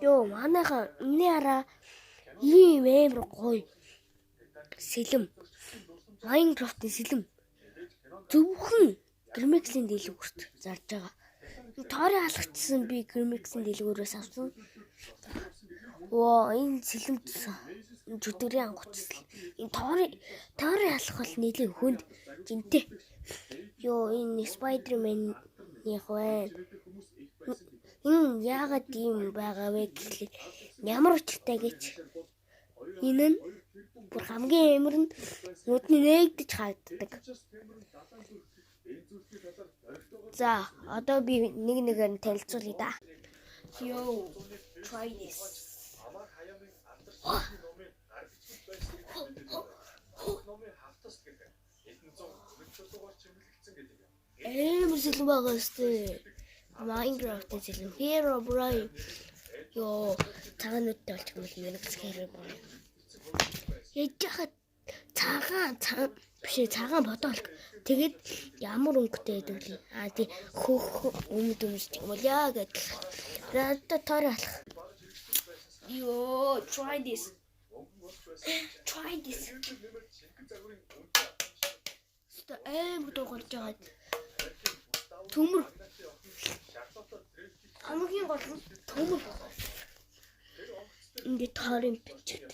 Йоо, манайхан миний хараа ийм амар гоё сэлэм. Майнкрафтын сэлэм. Зөвхөн Гэрмексийн дэлгүүрт зарж байгаа. Тоорын алгачсан би Гэрмексийн дэлгүүрээс авсан. Энэ сэлэмтсэн. Энэ чөтгөрийн ангуцсан. Энэ тоорын алах бол нэлээд хүнд жинтэй. Йоо, энэ Spider-Man-ийнх байна. Энэ яагаад ийм байгаа вэ гэхлээр ямар учиртай гэж. Энэ нь бүр хамгийн амар нь нүдний нээгдэж хаагддаг. За, одоо би нэгээр нь танилцуулъя да. Yo, try this. Амар сэлэм байгаа өстэй. Minecraft сэлэм. Hero Brian. Йоо, цагаан нүдтэй болчих юм бол нэг Hero Brian. Яжхад цагаан бодоол. Тэгээд ямар өнгөтэй байдаг вэ? Тий хөөх өмдөмсч юм бол яа гэдэг. Одоо тоор алах. Йоо, try this. Try this. Эмгдөө гарч байгаа. Төмөр. Хамгийн гол нь төмөр. Ингээд тоорын бичдэг.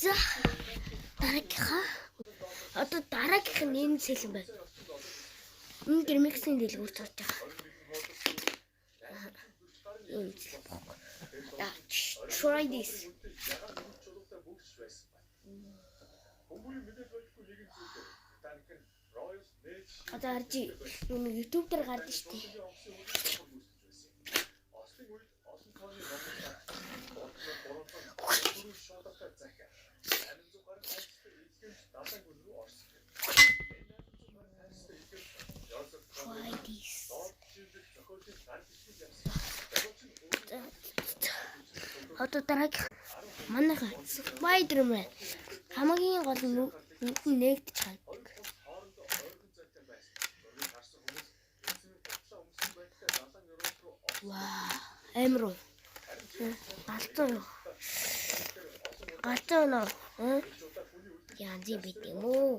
За, дараагийнхаа. Одоо дараагийнх нь энэ сэлэм байна. Энэ Гэрмексийн дэлгүүрт орж байгаа. Энэ сэлэм байна. Try this. Одоо аржи YouTube дээр гардаг шүү дээ. Try this. Одоо дараагийн манайхан Spider-Man хамгийн гол нь нүдний нээгдэж хаагддаг. Вау, амар уу. Галзуу нөө. Янз бит юм уу?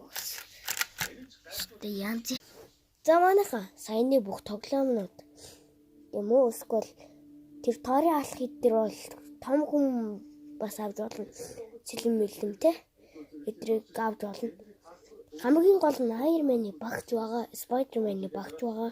Янз. За манайхан саяны бүх тоглоомнууд юм уу? Эсвэл тэр тоорын алах дээр бол том хүн бас авч болно. Сэлэм мэлэмтэй. Эдрийг авч болно. Хамгийн гол нь Iron Man-ы багч байгаа, Spider-Man-ы багч байгаа.